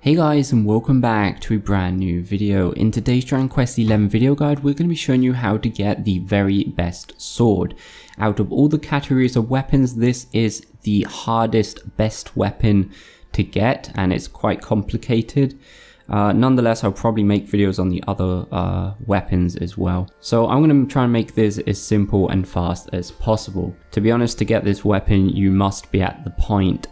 Hey guys, and welcome back to a brand new video. In today's Dragon Quest XI video guide, we're going to be showing you how to get the very best sword. Out of all the categories of weapons, this is the hardest best weapon to get, and it's quite complicated. Nonetheless, I'll probably make videos on the other weapons as well. So I'm going to try and make this as simple and fast as possible. To be honest, to get this weapon, you must be at the point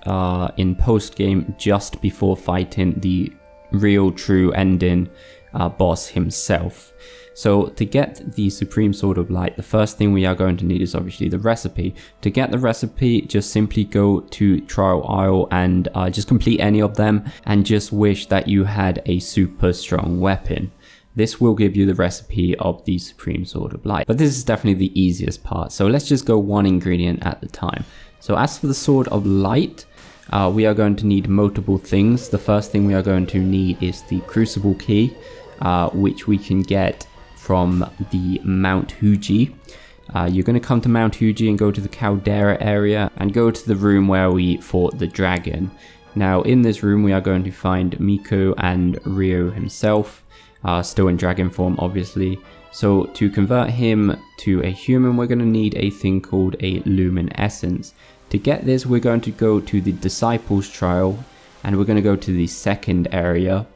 in post-game just before fighting the real true ending boss himself. So to get the Supreme Sword of Light, the first thing we are going to need is obviously the recipe. To get the recipe, just simply go to Trial Isle and just complete any of them and just wish that you had a super strong weapon. This will give you the recipe of the Supreme Sword of Light. But this is definitely the easiest part. So let's just go one ingredient at a time. So as for the Sword of Light, we are going to need multiple things. The first thing we are going to need is the Crucible Key, which we can get from the Mount Huji. You're going to come to Mount Huji and go to the Caldera area and go to the room where we fought the dragon. Now in this room we are going to find Miko and Rio himself, still in dragon form obviously. So to convert him to a human, we're going to need a thing called a Lumen essence. To get this, we're going to go to the Disciples Trial and we're going to go to the second area.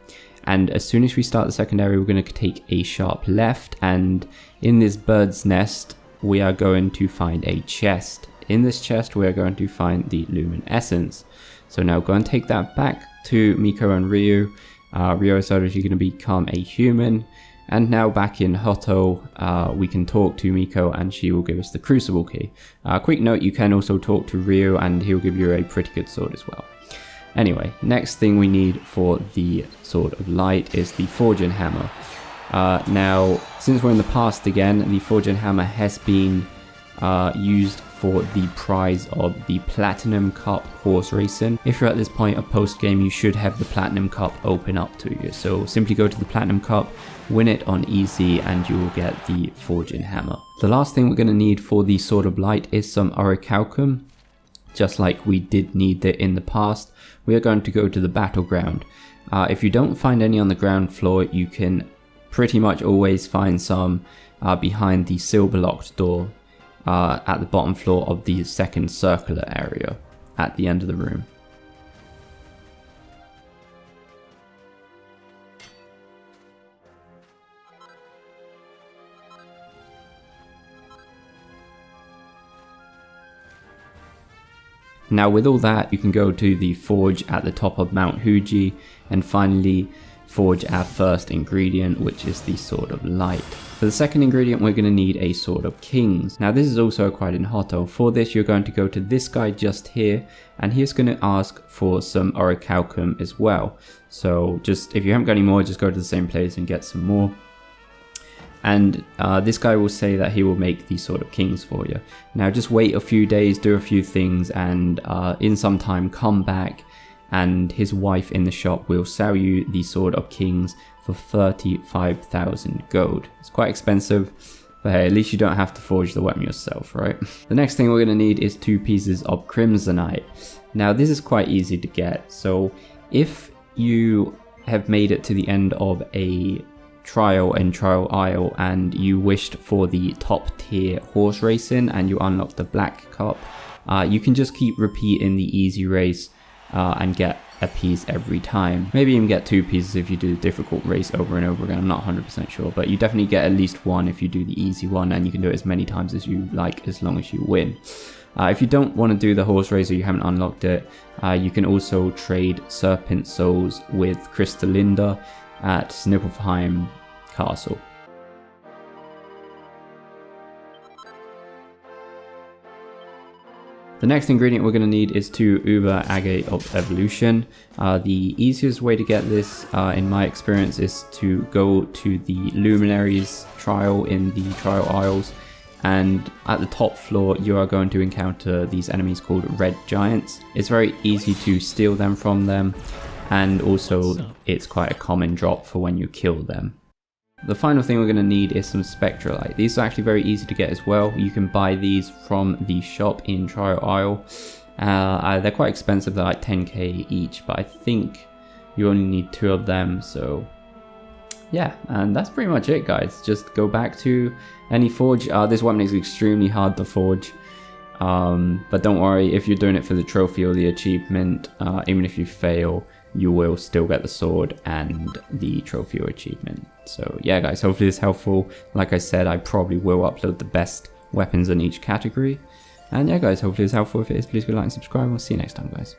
And as soon as we start the second area, we're going to take a sharp left, and in this bird's nest we are going to find a chest. In this chest we are going to find the Lumen essence. So now go and take that back to Miko and Ryu. Ryu is obviously going to become a human, and now back in Hotto we can talk to Miko and she will give us the Crucible Key. Quick note, you can also talk to Ryu and he'll give you a pretty good sword as well. Anyway, next thing we need for the Sword of Light is the Forging Hammer. Now, since we're in the past again, the Forging Hammer has been used for the prize of the Platinum Cup horse racing. If you're at this point of post game, you should have the Platinum Cup open up to you. So simply go to the Platinum Cup, win it on easy, and you will get the Forging Hammer. The last thing we're going to need for the Sword of Light is some Orichalcum. Just like we did need it in the past, we are going to go to the battleground. If you don't find any on the ground floor, you can pretty much always find some behind the silver locked door at the bottom floor of the second circular area at the end of the room. Now with all that, you can go to the forge at the top of Mount Huji and finally forge our first ingredient, which is the Sword of Light. For the second ingredient, we're going to need a Sword of Kings. Now this is also acquired in Hotto. For this, you're going to go to this guy just here, and he's going to ask for some Orichalcum as well. So just, if you haven't got any more, just go to the same place and get some more. And this guy will say that he will make the Sword of Kings for you. Now just wait a few days, do a few things, and in some time come back and his wife in the shop will sell you the Sword of Kings for 35,000 gold. It's quite expensive, but hey, at least you don't have to forge the weapon yourself, right? The next thing we're going to need is 2 pieces of Crimsonite. Now this is quite easy to get. So if you have made it to the end of a trial in Trial Isle and you wished for the top tier horse racing and you unlock the Black Cup, you can just keep repeating the easy race and get a piece every time. Maybe even get 2 pieces if you do the difficult race over and over again. I'm not 100% sure, but you definitely get at least 1 if you do the easy one, and you can do it as many times as you like as long as you win. If you don't want to do the horse race or you haven't unlocked it, you can also trade Serpent Souls with Krystalinda at Sniflheim Castle. The next ingredient we're going to need is 2 Uber Agate of Evolution. The easiest way to get this, in my experience, is to go to the Luminary's trial in the Trial Isles, and at the top floor you are going to encounter these enemies called Red Giants. It's very easy to steal them from them, and also it's quite a common drop for when you kill them. The final thing we're going to need is some Spectralite. These are actually very easy to get as well. You can buy these from the shop in Trial Isle. They're quite expensive, they're like 10k each, but I think You only need 2 of them, so yeah, and that's pretty much it, guys. Just go back to any forge. This weapon is extremely hard to forge, but don't worry, if you're doing it for the trophy or the achievement, even if you fail, you will still get the sword and the trophy or achievement. So yeah, guys, hopefully this is helpful. Like I said, I probably will upload the best weapons in each category. And yeah, guys, hopefully it's helpful. If it is, please go like and subscribe. We'll see you next time, guys.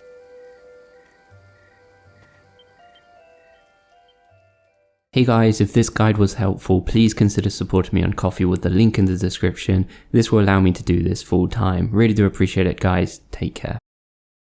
Hey guys, if this guide was helpful, please consider supporting me on Ko-fi with the link in the description. This will allow me to do this full time. Really do appreciate it, guys. Take care.